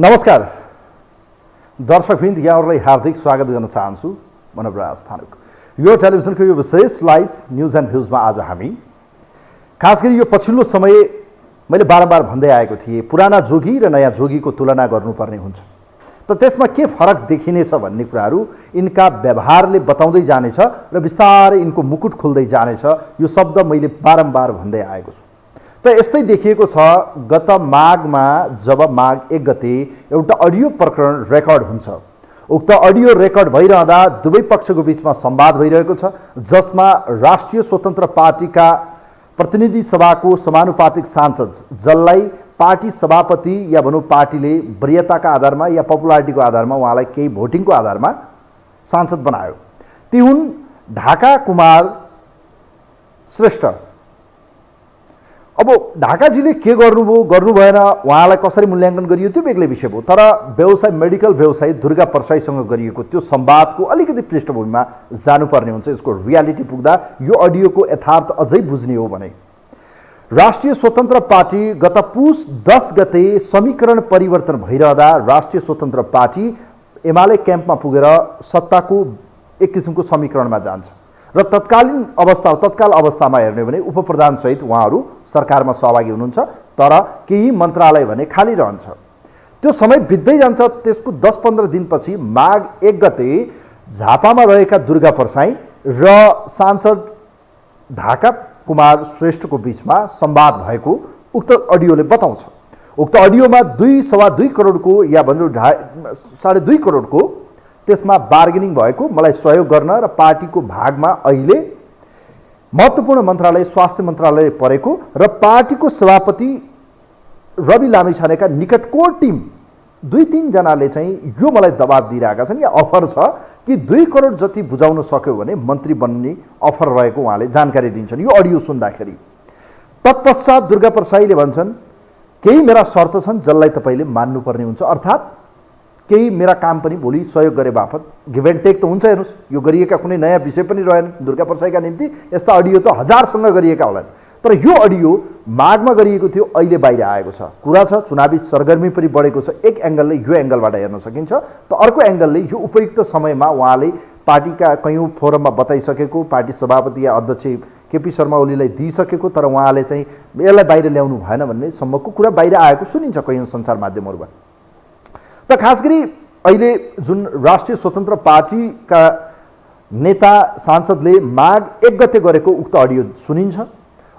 नमस्कार दर्शकवृन्द, यहाँहरूलाई हार्दिक स्वागत गर्न चाहन्छु। म नवराज थानुक। यो टेलिभिजनको यो विशेष लाइभ न्युज एन्ड भ्युजमा आज हामी खास गरी यो पछिल्लो समय मैले बारम्बार भन्दै आएको थिएँ, पुराना जोगी र नयाँ जोगीको तुलना गर्नुपर्ने हुन्छ, त त्यसमा के फरक देखिनेछ भन्ने कुराहरू यिनका व्यवहारले बताउँदै जानेछ र बिस्तारै यिनको मुकुट खुल्दै जानेछ। यो शब्द मैले बारम्बार भन्दै आएको छु। त यस्तै देखिएको छ, गत माघमा जब माघ 1 गते एउटा अडियो प्रकरण रेकर्ड हुन्छ, उक्त अडियो रेकर्ड भइरहँदा दुवै पक्षको बीचमा संवाद भइरहेको छ, जसमा राष्ट्रिय स्वतन्त्र पार्टीका प्रतिनिधि सभाको समानुपातिक सांसद, जसलाई पार्टी सभापति या भनौँ पार्टीले वरियताका आधारमा या पपुलारिटीको आधारमा उहाँलाई केही भोटिङको आधारमा सांसद बनायो, ती हुन् ढाका कुमार श्रेष्ठ। अब ढाकाजीले के गर्नुभयो गर्नु भएन, उहाँलाई कसरी मूल्याङ्कन गरियो त्यो बेग्लै विषय भयो, तर व्यवसाय मेडिकल व्यवसायी दुर्गा परसाईसँग गरिएको त्यो संवादको अलिकति पृष्ठभूमिमा जानुपर्ने हुन्छ। यसको रियालिटी पुग्दा यो अडियोको यथार्थ अझै बुझ्ने हो भने राष्ट्रिय स्वतन्त्र पार्टी गत पुस 10 गते समीकरण परिवर्तन भइरहँदा राष्ट्रिय स्वतन्त्र पार्टी एमाले क्याम्पमा पुगेर सत्ताको एक किसिमको समीकरणमा जान्छ र तत्काल अवस्थामा हेर्ने भने उपप्रधान सहित उहाँहरू सरकारमा सहभागी हुनुहुन्छ, तर केही मन्त्रालय भने खाली रहन्छ। त्यो समय बित्दै जान्छ। त्यसको 10-15 दिनपछि माघ 1 गते झापामा रहेका दुर्गा परसाई र सांसद ढाका कुमार श्रेष्ठको बीचमा संवाद भएको उक्त अडियोले बताउँछ। उक्त अडियोमा 2.25 करोडको या भनौँ 2.5 करोडको त्यसमा बार्गेनिङ भएको, मलाई सहयोग गर्न र पार्टीको भागमा अहिले महत्त्वपूर्ण मन्त्रालय स्वास्थ्य मन्त्रालय परेको र पार्टीको सभापति रवि लामिछानेका निकटको टिम 2-3 जनाले चाहिँ यो मलाई दबाब दिइरहेका छन् या अफर छ कि 2 करोड जति बुझाउन सक्यो भने मन्त्री बन्ने अफर रहेको उहाँले जानकारी दिन्छन्। यो अडियो सुन्दाखेरि तत्पश्चात दुर्गा परसाईले भन्छन्, केही मेरा शर्त छन् जसलाई तपाईँले मान्नुपर्ने हुन्छ, अर्थात् केही मेरा काम पनि भोलि सहयोग गरे बापत गिभ एन्ड टेक त हुन्छ। हेर्नुहोस्, यो गरिएका कुनै नयाँ विषय पनि रहेन दुर्गा परसाईका निम्ति। यस्ता अडियो त हजारसँग गरिएका होलान्, तर यो अडियो माघमा गरिएको थियो, अहिले बाहिर आएको छ। कुरा छ चुनावी सरगर्मी पनि बढेको छ। एक एङ्गलले यो एङ्गलबाट हेर्न सकिन्छ, त अर्को एङ्गलले यो उपयुक्त समयमा उहाँले पार्टीका कयौँ फोरममा बताइसकेको, पार्टी सभापति या अध्यक्ष केपी शर्मा ओलीलाई दिइसकेको, तर उहाँले चाहिँ यसलाई बाहिर ल्याउनु भएन भन्ने सम्मको कुरा बाहिर आएको सुनिन्छ कयौँ सञ्चार माध्यमहरूमा। त खास गरी अहिले जुन राष्ट्रिय स्वतन्त्र पार्टीका नेता सांसदले माघ 1 गते गरेको उक्त अडियो सुनिन्छ।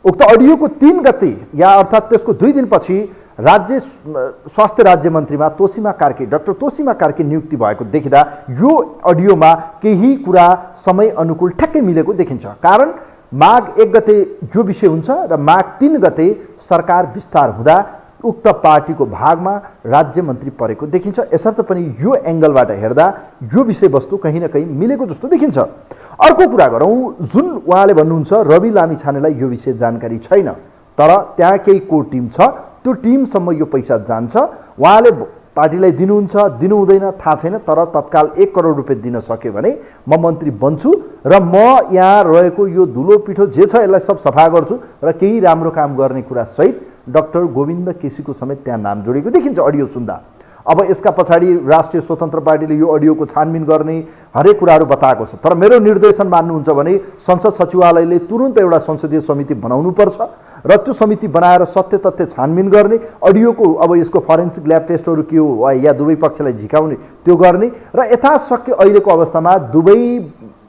उक्त अडियोको 3 गते या अर्थात् त्यसको 2 दिनपछि राज्य स्वास्थ्य राज्य मन्त्रीमा डाक्टर तोसीमा कार्की नियुक्ति भएको देखिँदा यो अडियोमा केही कुरा समय अनुकूल ठ्याक्कै मिलेको देखिन्छ। कारण माघ 1 गते यो विषय हुन्छ र माघ 3 गते सरकार विस्तार हुँदा उक्त पार्टीको भागमा राज्य मन्त्री परेको देखिन्छ। यसर्थ पनि यो एङ्गलबाट हेर्दा यो विषयवस्तु कहीँ न कहीँ मिलेको जस्तो देखिन्छ। अर्को कुरा गरौँ, जुन उहाँले भन्नुहुन्छ रवि लामिछानेलाई यो विषय जानकारी छैन, तर त्यहाँ केही कोर टिम छ, त्यो टिमसम्म यो पैसा जान्छ, उहाँले पार्टीलाई दिनुहुन्छ दिनु हुँदैन थाहा छैन, तर तत्काल 1 करोड रुपियाँ दिन सक्यो भने म मन्त्री बन्छु र म यहाँ रहेको यो धुलो पिठो जे छ यसलाई सब सफा गर्छु र केही राम्रो काम गर्ने कुरा सहित डाक्टर गोविन्द केसीको समेत त्यहाँ नाम जोडिएको देखिन्छ अडियो सुन्दा। अब यसका पछाडि राष्ट्रिय स्वतन्त्र पार्टीले यो अडियोको छानबिन गर्ने हरेक कुराहरू बताएको छ, तर मेरो निर्देशन मान्नुहुन्छ भने संसद सचिवालयले तुरुन्त एउटा संसदीय समिति बनाउनुपर्छ र त्यो समिति बनाएर सत्य तथ्य छानबिन गर्ने, अडियोको अब यसको फरेन्सिक ल्याब टेस्टहरू के हो या दुवै पक्षलाई झिकाउने त्यो गर्ने र यथाशक्य अहिलेको अवस्थामा दुवै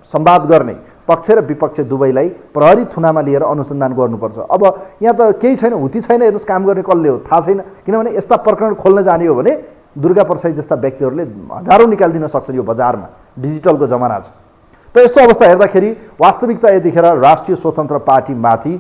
संवाद गर्ने पक्ष र विपक्ष दुवैलाई प्रहरी थुनामा लिएर अनुसन्धान गर्नुपर्छ। अब यहाँ त केही छैन, हुती छैन, हेर्नुहोस् काम गर्ने कसले हो थाहा छैन, किनभने यस्ता प्रकरण खोल्न जाने हो भने दुर्गा परसाई जस्ता व्यक्तिहरूले हजारौँ निकालिदिन सक्छन्। यो बजारमा डिजिटलको जमाना छ। त यस्तो अवस्था हेर्दाखेरि वास्तविकता यतिखेर राष्ट्रिय स्वतन्त्र पार्टीमाथि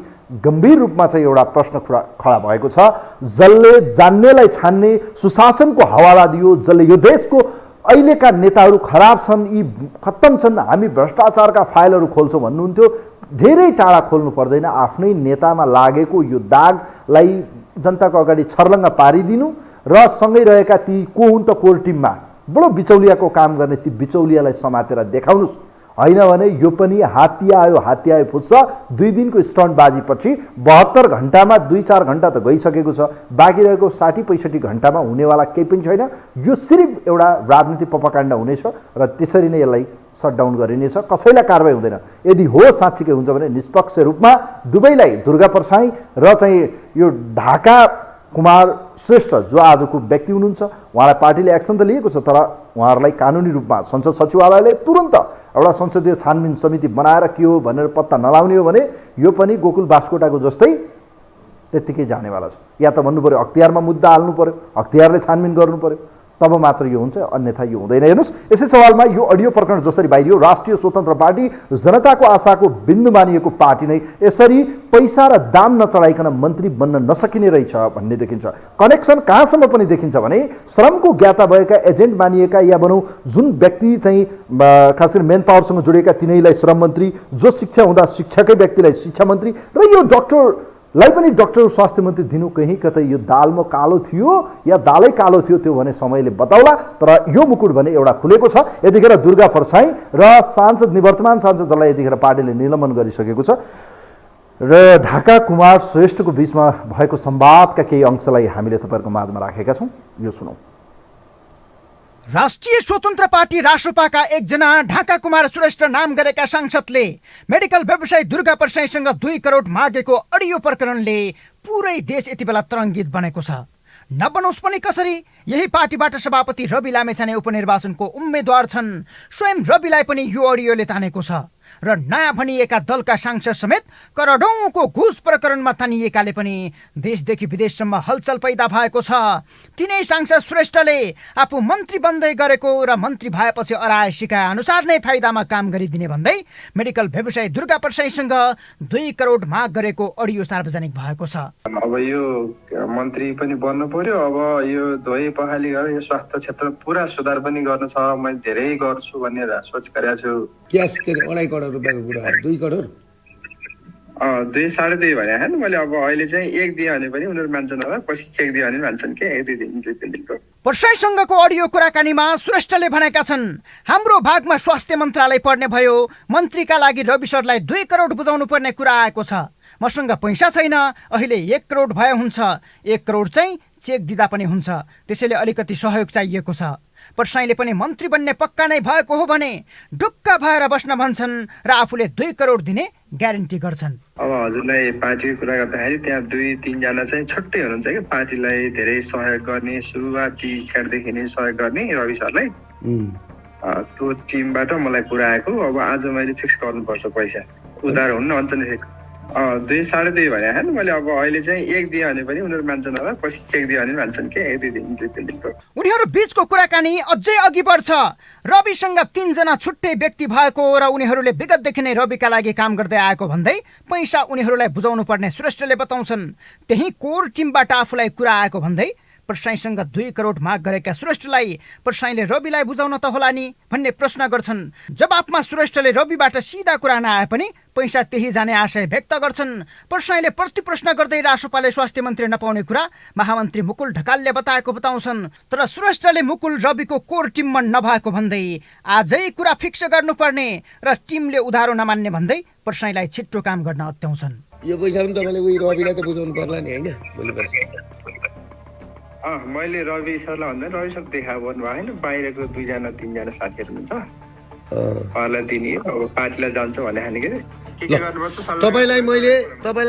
गम्भीर रूपमा चाहिँ एउटा प्रश्न खडा भएको छ। जसले जान्नेलाई छान्ने सुशासनको हवाला दियो, जसले यो देशको अहिलेका नेताहरू खराब छन्, यी खत्तम छन्, हामी भ्रष्टाचारका फाइलहरू खोल्छौँ भन्नुहुन्थ्यो, धेरै टाढा खोल्नु पर्दैन। आफ्नै नेतामा लागेको यो दागलाई जनताको अगाडि छर्लङ्ग पारिदिनु र सँगै रहेका ती को हुन् त कोर टिममा बडो बिचौलियाको काम गर्ने ती बिचौलियालाई समातेर देखाउनुहोस्। होइन भने यो पनि हात्ती आयो फुत्छ। 2 दिनको स्टन्टबाजीपछि 72 घण्टामा 2-4 घण्टा त गइसकेको छ, बाँकी रहेको 60-65 घण्टामा हुनेवाला केही पनि छैन। यो सिर्फ एउटा राजनीतिक प्रोपागान्डा हुनेछ र त्यसरी नै यसलाई सटडाउन गरिनेछ, कसैलाई कारबाही हुँदैन। यदि हो साँच्चीकै हुन्छ भने निष्पक्ष रूपमा दुवैलाई, दुर्गा परसाई र चाहिँ यो ढाका कुमार श्रेष्ठ जो आजको व्यक्ति हुनुहुन्छ, उहाँलाई पार्टीले एक्सन त लिएको छ, तर उहाँहरूलाई कानुनी रूपमा संसद सचिवालयले तुरन्त एउटा संसदीय छानबिन समिति बनाएर के हो भनेर पत्ता नलाउने हो भने यो पनि गोकुल बास्कोटाको जस्तै त्यत्तिकै जानेवाला छ। या त भन्नु पर्यो अख्तियारमा मुद्दा हाल्नु पर्यो, अख्तियारले छानबिन गर्नु पर्यो, तब मात्र यो हुन्छ, अन्यथा यो हुँदैन। हेर्नुहोस्, यसै सवालमा यो अडियो प्रकरण जसरी बाहिरियो, राष्ट्रिय स्वतन्त्र पार्टी जनताको आशाको बिन्दु मानिएको पार्टी नै यसरी पैसा र दाम नचढाइकन मन्त्री बन्न नसकिने रहेछ भन्ने देखिन्छ। कनेक्सन कहाँसम्म पनि देखिन्छ भने श्रमको ज्ञाता भएका एजेन्ट मानिएका या भनौँ जुन व्यक्ति चाहिँ खास गरी मेन पावरसँग जोडिएका तिनैलाई श्रम मन्त्री, जो शिक्षा हुँदा शिक्षाकै व्यक्तिलाई शिक्षा मन्त्री, र यो डाक्टरलाई पनि डाक्टर स्वास्थ्य मन्त्री दिनु कहीँ कतै यो दालमा कालो थियो या दालै कालो थियो त्यो भने समयले बताउला। तर यो मुकुट भने एउटा खुलेको छ। यतिखेर दुर्गा परसाई र सांसद निवर्तमान सांसद जसलाई यतिखेर पार्टीले निलम्बन गरिसकेको छ र ढाका कुमार श्रेष्ठको बीचमा भएको संवादका केही अंशलाई हामीले तपाईँहरूको माझमा राखेका छौँ, यो सुनौँ। राष्ट्रिय स्वतन्त्र पार्टी रासोपाका एकजना ढाका कुमार श्रेष्ठ नाम गरेका सांसदले मेडिकल व्यवसायी दुर्गा परसाईसँग 2 करोड मागेको अडियो प्रकरणले पुरै देश यति बेला तरङ्गित बनेको छ। नबनोस् पनि कसरी, यही पार्टीबाट सभापति रवि लामेछाने उपनिर्वाचनको उम्मेद्वार छन्। स्वयं रविलाई पनि यो अडियोले तानेको छ र नयाँ भनिएका दलका सांसद समेत करोडौंको घुस प्रकरणमा तानिएकाले पनि देशदेखि विदेशसम्म हलचल पैदा भएको छ। तिनै सांसद श्रेष्ठले आफू मन्त्री बन्दै गरेको र मन्त्री भएपछि अराए सिकाए अनुसार नै फाइदामा काम गरिदिने भन्दै मेडिकल व्यवसायी दुर्गा परसाईसँग 2 करोड माग गरेको अडियो सार्वजनिक भएको छ। अब यो मन्त्री पनि बन्नु पर्यो, अब यो धोइ पखाली गरेर यो स्वास्थ्य क्षेत्र पुरा सुधार पनि गर्नु छ, मैले धेरै गर्छु भन्ने सोच गरेको छु। क्यास के 2.5 करोड रुपियाँको कुरा, 2 करोड 2 साढे 2 भने हैन, मैले अब अहिले चाहिँ 1 दिए भने पनि उनीहरू मान्छन् होला, पछि चेक दिए भने मान्छन् के 1-2 दिनको। परसाईसँगको अडियो कुराकानीमा श्रेष्ठले भनेका छन्, हाम्रो भागमा स्वास्थ्य मन्त्रालय पर्ने भयो, मन्त्रीका लागि रवि सरलाई 2 करोड बुझाउनु पर्ने कुरा आएको छ। मसँग पैसा छैन, अहिले 1 करोड भए हुन्छ, 1 करोड चाहिँ चेक दिँदा पनि हुन्छ, त्यसैले अलिकति सहयोग चाहिएको छ। परसाईले पनि मन्त्री बन्ने पक्का नै भएको हो भने ढुक्क भएर बस्न भन्छन् र आफूले 2 करोड दिने ग्यारेन्टी गर्छन्। अब हजुरलाई पार्टीको कुरा गर्दाखेरि त्यहाँ 2-3 जना चाहिँ छुट्टै हुनुहुन्छ कि पार्टीलाई धेरै सहयोग गर्ने, सुरुवाती क्षणदेखि नै सहयोग गर्ने रवि सरलाई। त्यो टिमबाट मलाई कुरा आएको, अब आज मैले फिक्स गर्नुपर्छ पैसा, उधार हुन्न भन्छन्। 2 साढे 2 भने हैन, मैले अब अहिले चाहिँ 1 दिए भने पनि उनीहरू मान्छन् होला, पछि चेक दिए भने मान्छन् के 1-2 दिनको। उनीहरू बीचको कुराकानी अझै अघि बढ्छ। रविसँग 3 जना छुट्टै व्यक्ति भएको र उनीहरूले विगतदेखि नै रविका लागि काम गर्दै आएको भन्दै पैसा उनीहरूलाई बुझाउनु पर्ने श्रेष्ठले बताउँछन्। त्यही कोर टिमबाट आफूलाई कुरा आएको भन्दै परसाईसँग 2 करोड माग गरेका श्रेष्ठलाई परसाईले रविलाई बुझाउन त होला नि भन्ने प्रश्न गर्छन्। जवाफमा श्रेष्ठले रविबाट सिधा कुरा नआए पनि पैसा त्यही जाने आशय व्यक्त गर्छन्। परसाईले प्रति प्रश्न गर्दै रासोपाले स्वास्थ्य मन्त्री नपाउने कुरा महामन्त्री मुकुल ढकालले बताएको बताउँछन्। तर श्रेष्ठले मुकुल रविको कोर टिममा नभएको भन्दै आजै कुरा फिक्स गर्नुपर्ने र टिमले उधारो नमान्ने भन्दै परसाईलाई छिट्टो काम गर्न अत्याउँछन्। यो पैसा पनि तपाईँले उही रविलाई त बुझाउनु पर्ला नि हैन, भोलि पर्छ। मैले रवि सरलाई भन्दा रवि सर देखा गर्नु भयो होइन, बाहिरको 2-3 जना साथीहरू हुन्छ उहाँलाई दिने, अब पार्टीलाई जान्छ भने खाने के गर्नुपर्छ। तपाईँलाई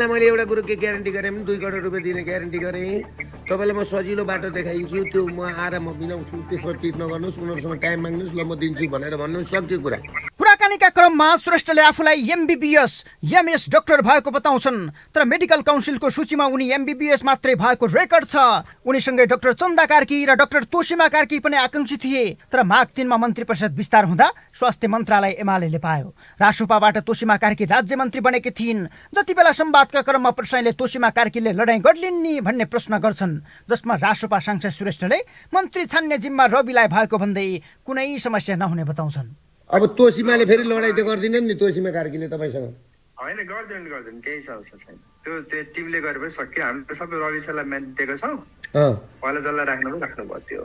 मैले एउटा कुरो के ग्यारेन्टी गरेँ भने 2 करोड रुपियाँ दिने ग्यारेन्टी गरेँ। तपाईँलाई म सजिलो बाटो देखाइदिन्छु, त्यो म आएर म मिलाउँछु, त्यसमा पिट नगर्नुहोस्, उनीहरूसँग टाइम माग्नुहोस्, ल म दिन्छु भनेर भन्नुहोस्, सक्यो कुरा। कुराकानीका क्रममा श्रेष्ठले आफूलाई MBBS MS डाक्टर भएको बताउँछन्। तर मेडिकल काउन्सिलको सूचीमा उनी MBBS मात्रै भएको रेकर्ड छ। उनीसँगै डाक्टर चन्दा कार्की र डाक्टर तोसीमा कार्की पनि आकांक्षी थिए। तर माघ 3 मा मन्त्री परिषद विस्तार हुँदा स्वास्थ्य मन्त्रालय एमालेले पायो। रासोपाबाट तोसीमा कार्की राज्य मन्त्री बनेकी थिइन्। जति बेला संवादका क्रममा परसाईले तोसीमा कार्कीले लडाईँ गर्लिन् नि भन्ने प्रश्न गर्छन्, जसमा रासोपा सांसद श्रेष्ठले मन्त्री छान्ने जिम्मा रविलाई भएको भन्दै कुनै समस्या नहुने बताउँछन्। अब तोसीमाले फेरि लडाईँ त गर्दिनन् नि, तोसीमा कार्कीले तपाईँसँग होइन गर्दैन, केही समस्या छैन। त्यो टिमले गरेपछि सक्यो। हामीले सबै रवि सरलाई म्यान्डेट दिएको छौँ, उहाँले जसलाई राख्नु भयो त्यो।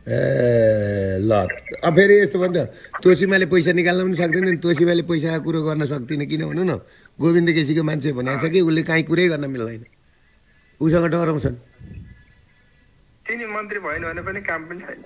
ए ल अब फेरि यस्तो भन्छ तोसीमाले पैसा निकाल्न पनि सक्दैन नि तोसीमाले पैसाको कुरो गर्न सक्दिन किन भनौँ न गोविन्द केसीको मान्छे भनेको छ कि उसले काहीँ कुरै गर्न मिल्दैन उसँग डराउँछन् तिनी मन्त्री भएन भने पनि काम पनि छैन।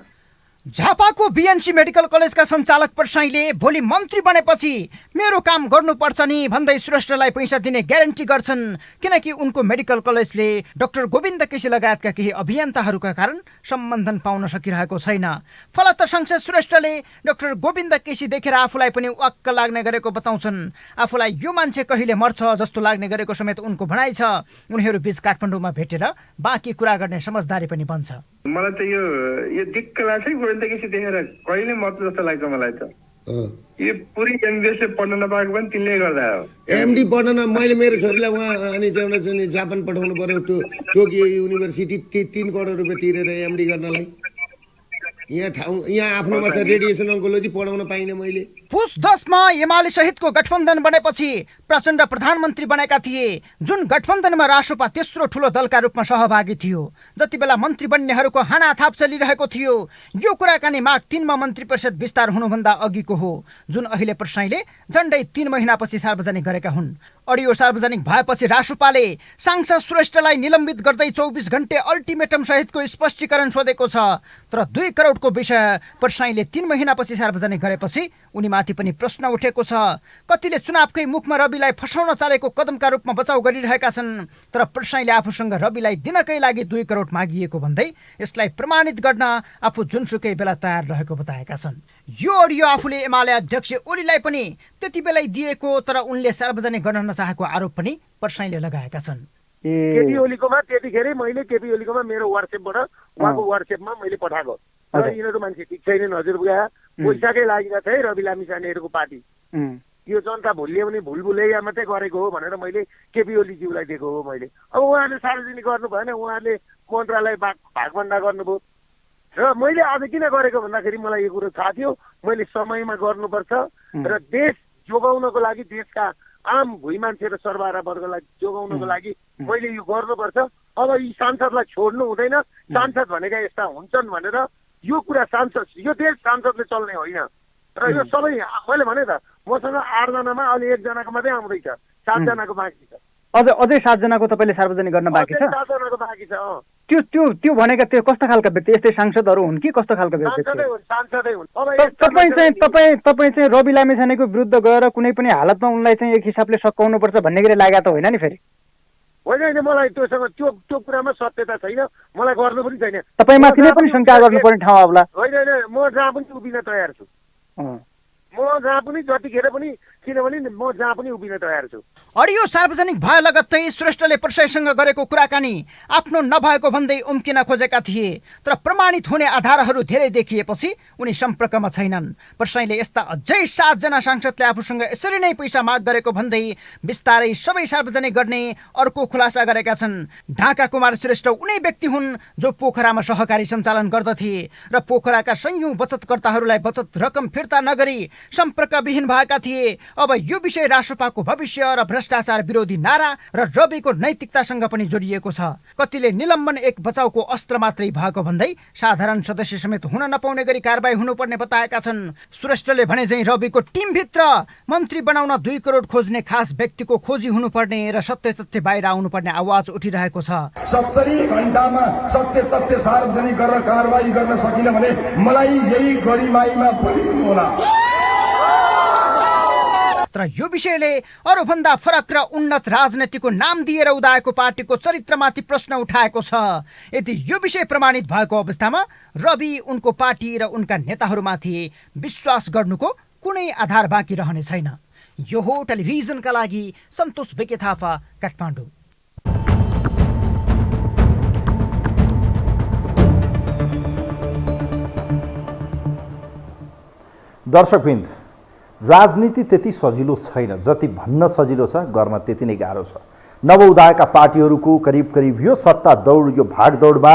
झापाको बीएनसी मेडिकल कलेजका सञ्चालक प्रसाईले भोलि मन्त्री बनेपछि मेरो काम गर्नुपर्छ नि भन्दै श्रेष्ठलाई पैसा दिने ग्यारेन्टी गर्छन्, किनकि उनको मेडिकल कलेजले डाक्टर गोविन्द केसी लगायतका केही अभियन्ताहरूका कारण सम्बन्धन पाउन सकिरहेको छैन। फलत सांसद श्रेष्ठले डाक्टर गोविन्द केसी देखेर आफूलाई पनि वाक्क लाग्ने गरेको बताउँछन्। आफूलाई यो मान्छे कहिले मर्छ जस्तो लाग्ने गरेको समेत उनको भनाइ छ। उनीहरू बीच काठमाडौँमा भेटेर बाँकी कुरा गर्ने समझदारी पनि बन्छ। मलाई त यो दिक्क लाग्छ गोविन्द केसी देखेर कहिले मर्छ जस्तो लाग्छ मलाई त। यो पुरै एमबिएसले पढ्न नपाएको पनि तिनले गर्दा हो। एमडी पढ्न न मैले मेरो छोरीलाई उहाँ अनि त्यहाँबाट चाहिँ जापान पठाउनु पर्यो टोकियो युनिभर्सिटी 3 करोड रुपियाँ तिरेर एमडी गर्नलाई। यहाँ आफ्नोमा छ रेडिएसन ओन्कोलोजी पढाउन पाइनँ मैले। पुस 10 मा एमाले सहितको गठबन्धन बनेपछि प्रचण्ड प्रधानमन्त्री बनेका थिए। जुन गठबन्धनमा रासोपा तेस्रो ठुलो दलका रूपमा सहभागी थियो। जति बेला मन्त्री बन्नेहरूको हानाथाप चलिरहेको थियो। यो कुराकानी माघ 3 मा मन्त्री परिषद विस्तार हुनुभन्दा अघिको हो, जुन अहिले प्रसाईले झन्डै 3 महिनापछि सार्वजनिक गरेका हुन्। अडियो सार्वजनिक भएपछि रासोपाले सांसद श्रेष्ठलाई निलम्बित गर्दै 24 घण्टे अल्टिमेटम सहितको स्पष्टीकरण सोधेको छ। तर 2 करोडको विषय प्रसाईले 3 महिनापछि सार्वजनिक गरेपछि उनीमाथि पनि प्रश्न उठेको छ। कतिले चुनावकै मुखमा रविलाई फसाउन चालेको कदमका रूपमा बचाउ गरिरहेका छन्। तर प्रसाईले आफूसँग रविलाई दिनकै लागि 2 करोड मागिएको भन्दै यसलाई प्रमाणित गर्न आफू जुनसुकै बेला तयार रहेको बताएका छन्। यो अडियो आफूले एमाले अध्यक्ष ओलीलाई पनि त्यति बेलै दिएको, तर उनले सार्वजनिक गर्न नचाहेको आरोप पनि प्रसाईले लगाएका छन्। केपी ओलीकोमा त्यतिखेरै मैले केपी ओलीकोमा मेरो वाट्सएपबाट उहाँको वाट्सएपमा मैले पठाएको र यिनीहरू मान्छे ठिक छैनन् हजुर बुवा, पैसाकै लागि है रवि लामिछानेहरूको पार्टी यो जनता भुलियो भने भुलभुलैया मात्रै गरेको हो भनेर मैले केपी ओलीज्यूलाई दिएको हो मैले। अब उहाँहरूले सार्वजनिक गर्नु भएन, उहाँहरूले मन्त्रालय भागभन्डा गर्नुभयो र मैले आज किन गरेको भन्दाखेरि मलाई यो कुरो थाहा थियो मैले समयमा गर्नुपर्छ र देश जोगाउनको लागि, देशका आम भुइँ मान्छे र सर्वहारा वर्गलाई जोगाउनको लागि मैले यो गर्नुपर्छ। अब यी सांसदलाई छोड्नु हुँदैन, सांसद भनेका यस्ता हुन्छन् भनेर यो कुरा सांसद, यो देश सांसदले चल्ने होइन। र यो सबै मैले भने त मसँग 8 जनामा अहिले 1 जनाको मात्रै आउँदैछ, 7 जनाको बाँकी छ। अझै 7 जनाको तपाईँले सार्वजनिक गर्न बाँकी छ? 7 जनाको बाँकी छ। त्यो भनेका त्यो कस्तो खालका व्यक्ति, यस्तै सांसदहरू हुन् कि कस्तो खालका व्यक्ति? सांसदै हुन्। तपाईँ चाहिँ रवि लामिछानेको विरुद्ध गएर कुनै पनि हालतमा उनलाई चाहिँ एक हिसाबले सकाउनु पर्छ भन्ने गरी लागेको त होइन नि? फेरि होइन, मलाई त्योसँग त्यो कुरामा सत्यता छैन, मलाई गर्नु पनि छैन। तपाईँमाथि नै पनि शङ्का गर्नुपर्ने ठाउँ आउला। होइन, म जहाँ पनि उभिन तयार छु। म जहाँ पनि जतिखेर पनि, किनभने म जहाँ पनि उभिन तयार छु। अडियो सार्वजनिक भए लगत्तै श्रेष्ठले प्रसाईसँग गरेको कुराकानी आफ्नो नभएको भन्दै उम्किन खोजेका थिए। तर प्रमाणित हुने आधारहरू धेरै देखिएपछि उनी सम्पर्कमा छैनन्। प्रसाईले यस्ता अझै 7 जना सांसदले आफूसँग यसरी नै पैसा माग गरेको भन्दै बिस्तारै सबै सार्वजनिक गर्ने अर्को खुलासा गरेका छन्। ढाका कुमार श्रेष्ठ उनै व्यक्ति हुन् जो पोखरामा सहकारी सञ्चालन गर्दथे र पोखराका सयौं बचतकर्ताहरूलाई बचत रकम फिर्ता नगरी सम्पर्कविहीन भएका थिए। अब यो विषय रासोपाको भविष्य र भ्रष्टाचार विरोधी नारा र रविको नैतिकतासँग पनि जोडिएको छ। कतिले निलम्बन एक बचाउको अस्त्र मात्रै भएको भन्दै साधारण सदस्य समेत हुन नपाउने गरी कारबाही हुनुपर्ने बताएका छन्। श्रेष्ठले भने चाहिँ रविको टिमभित्र मन्त्री बनाउन 2 करोड खोज्ने खास व्यक्तिको खोजी हुनुपर्ने र सत्य तथ्य बाहिर आउनुपर्ने आवाज उठिरहेको छ। 70 घण्टामा सत्य तथ्य सार्वजनिक गरेर कारबाही गर्न सकिन भने मलाई यही गरिमाईमा बोलिनु होला। तर यो विषयले अरूभन्दा फरक र उन्नत राजनीतिको नाम दिएर उदाएको पार्टीको चरित्रमाथि प्रश्न उठाएको छ। यदि यो विषय प्रमाणित भएको अवस्थामा रवि, उनको पार्टी र उनका नेताहरूमाथि विश्वास गर्नुको कुनै आधार बाँकी रहने छैन। यो हो टेलिभिजनका लागि सन्तोष बेके थापा, काठमाडौँ। दर्शकवृन्द, राजनीति त्यति सजिलो छैन, जति भन्न सजिलो छ गर्न त्यति नै गाह्रो छ। नवउदाएका पार्टीहरूको करिब यो सत्ता दौड, यो भागदौडमा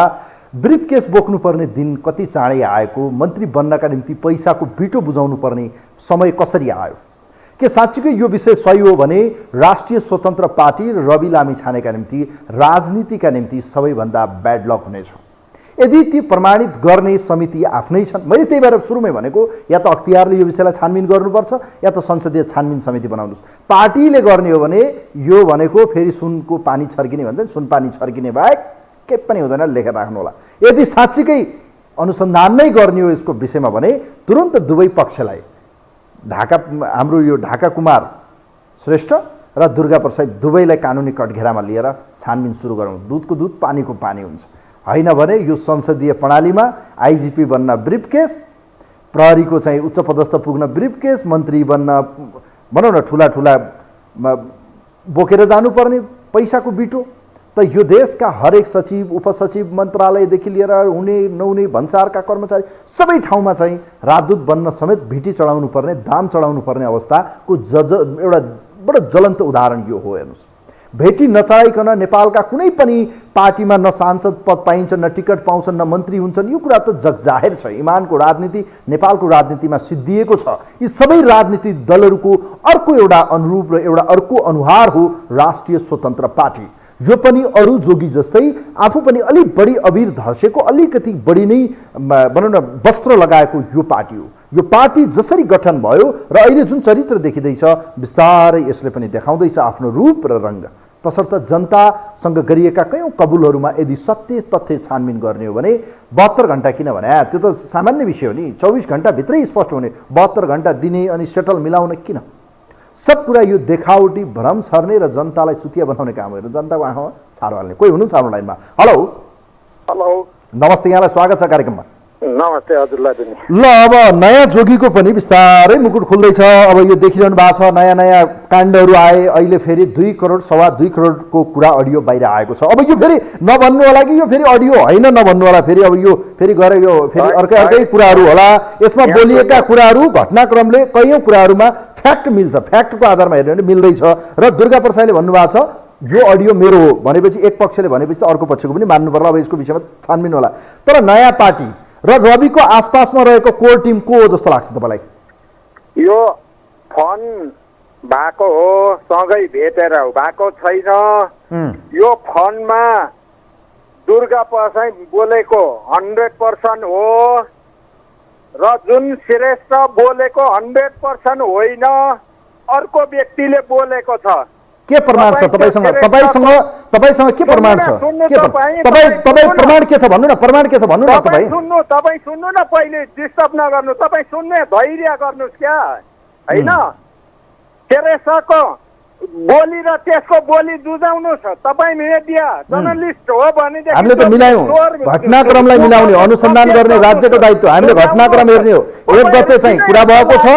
ब्रिफकेस बोक्नुपर्ने दिन कति चाँडै आएको, मन्त्री बन्नका निम्ति पैसाको बिटो बुझाउनु पर्ने समय कसरी आयो? के साँच्चीकै यो विषय सही हो भने राष्ट्रिय स्वतन्त्र पार्टी र रवि लामिछानेका निम्ति राजनीतिका निम्ति सबैभन्दा ब्याड लक हुनेछ। यदि ती प्रमाणित गर्ने समिति आफ्नै छन्, मैले त्यही भएर सुरुमै भनेको या त अख्तियारले यो विषयलाई छानबिन गर्नुपर्छ या त संसदीय छानबिन समिति बनाउनुहोस्। पार्टीले गर्ने हो भने यो भनेको फेरि सुनको पानी छर्किने भन्छ, सुन पानी छर्किने बाहेक केही पनि हुँदैन, लेखेर राख्नु होला। यदि साँच्चीकै अनुसन्धान नै गर्ने हो यसको विषयमा भने तुरन्त दुवै पक्षलाई हाम्रो यो ढाका कुमार श्रेष्ठ र दुर्गा प्रसाद दुवैलाई कानुनी कठघेरामा लिएर छानबिन सुरु गरौँ। दुधको दुध पानीको पानी हुन्छ, होइन भने यो संसदीय प्रणालीमा आइजिपी बन्न ब्रिफकेस, प्रहरीको चाहिँ उच्च पदस्थ पुग्न ब्रिफकेस, मन्त्री बन्न भनौँ न ठुला ठुला बोकेर जानुपर्ने पैसाको बिटो त यो देशका हरेक सचिव, उपसचिव, मन्त्रालयदेखि लिएर हुने नहुने भन्सारका कर्मचारी सबै ठाउँमा चाहिँ राजदूत बन्न समेत भिटी चढाउनु पर्ने, दाम चढाउनु पर्ने अवस्थाको एउटा बडो ज्वलन्त उदाहरण यो हो। हेर्नुहोस्, भेटी नचढाइकन नेपालका कुनै पनि पार्टीमा न सांसद पद पाइन्छ, न टिकट पाउँछन्, न मन्त्री हुन्छन्। यो कुरा त जगजाहेर छ। इमानको राजनीति नेपालको राजनीतिमा सिद्धिएको छ। यी सबै राजनीतिक दलहरूको अर्को एउटा अनुरूप र एउटा अर्को अनुहार हो राष्ट्रिय स्वतन्त्र पार्टी। यो पनि अरू जोगी जस्तै आफू पनि अलिक बढी अबिर धसेको, अलिकति बढी नै भनौँ न वस्त्र लगाएको यो पार्टी हो। यो पार्टी जसरी गठन भयो र अहिले जुन चरित्र देखिँदैछ बिस्तारै यसले पनि देखाउँदैछ आफ्नो रूप र रङ्ग। तसर्थ जनतासँग गरिएका कयौँ कबुलहरूमा यदि सत्य तथ्य छानबिन गर्ने हो भने 72 घण्टा किन भने त्यो त सामान्य विषय हो नि। 24 घण्टाभित्रै स्पष्ट हुने, 72 घण्टा दिने अनि सेटल मिलाउन किन? सब कुरा यो देखावटी भ्रम छर्ने र जनतालाई चुतिया बनाउने काम हेर्नु, जनताको आँखामा छारो हाल्ने। कोही हुनुहुन्छ हाम्रो लाइनमा? हेलो हेलो, नमस्ते, यहाँलाई स्वागत छ कार्यक्रममा। नमस्ते हजुरलाई पनि। ल, अब नयाँ जोगीको पनि बिस्तारै मुकुट खुल्दैछ। अब यो देखिरहनु भएको छ, नयाँ नयाँ काण्डहरू आए। अहिले फेरि 2 करोड 2.25 करोडको कुरा अडियो बाहिर आएको छ। अब यो फेरि नभन्नु होला कि यो फेरि अडियो होइन नभन्नु होला, फेरि अब यो फेरि गएर यो फेरि अर्कै कुराहरू होला। यसमा बोलिएका कुराहरू घटनाक्रमले कयौँ कुराहरूमा फ्याक्ट मिल्छ, फ्याक्टको आधारमा हेर्ने भने मिल्दैछ। र दुर्गा प्रसादले भन्नुभएको छ यो अडियो मेरो हो भनेपछि एक पक्षले भनेपछि अर्को पक्षको पनि मान्नु पर्ला। अब यसको विषयमा छानबिन होला। तर नयाँ पार्टी र रविको आसपासमा रहेको कोर टिम को हो जस्तो लाग्छ तपाईँलाई? यो फन भएको हो, सँगै भेटेर भएको छैन। यो फनमा दुर्गा प्रसाद बोलेको 100% हो र जुन श्रेष्ठ बोलेको 100% होइन, अर्को व्यक्तिले बोलेको छ। के प्रमाण छ तपाईसँग? तपाईसँग के प्रमाण छ? तपाईँ प्रमाण के छ भन्नु न, प्रमाण के छ भन्नु न। तपाईँ सुन्नु न, पहिले डिस्टर्ब नगर्नु। तपाईँ सुन्ने धैर्य गर्नुहोस् क्या, होइन? श्रेष्ठको बोली र त्यसको बोली जुझाउनुहोस्। तपाईँ मिडिया जर्नलिस्ट हो भनेदेखि हामीले त मिलायौँ, घटनाक्रमलाई मिलाउने, अनुसन्धान गर्ने राज्यको दायित्व। हामीले घटनाक्रम हेर्ने हो। 1 गते चाहिँ कुरा भएको छ,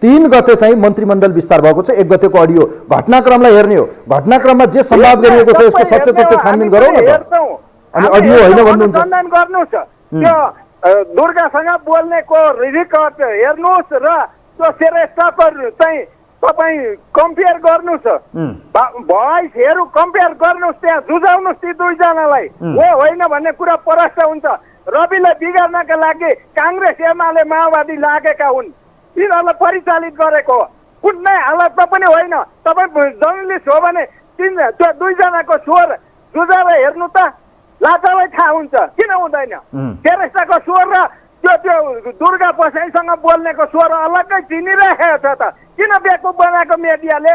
3 गते चाहिँ मन्त्रीमण्डल विस्तार भएको छ। 1 गतेको अडियो घटनाक्रमलाई हेर्ने हो। घटनाक्रममा जे संवाद गरिएको छ यसको सत्य तथ्य छानबिन गरौँ न त। अनि अडियो होइन भन्नुहुन्छ? अनुसन्धान गर्नुहोस्, त्यो दुर्गासँग बोल्नेको रिकर्ड हेर्नुहोस् र त्यो श्रेष्ठको चाहिँ तपाईँ कम्पेयर गर्नुहोस्, भोइसहरू कम्पेयर गर्नुहोस्, त्यहाँ जुझाउनुहोस् ती दुईजनालाई। हो होइन भन्ने कुरा प्रष्ट हुन्छ। रविलाई बिगार्नका लागि काङ्ग्रेस एमाले माओवादी लागेका हुन्, यिनीहरूलाई परिचालित गरेको कुनै हालतमा पनि होइन। तपाईँ जर्नलिस्ट हो भने त्यो दुईजनाको स्वर जुझाएर हेर्नु त, लाचालाई थाहा हुन्छ, किन हुँदैन? श्रेष्ठको स्वर र त्यो दुर्गा प्रसादसँग बोल्नेको स्वर अलग्गै चिनिरहेको छ त, किन बेकुफ बनाएको मिडियाले?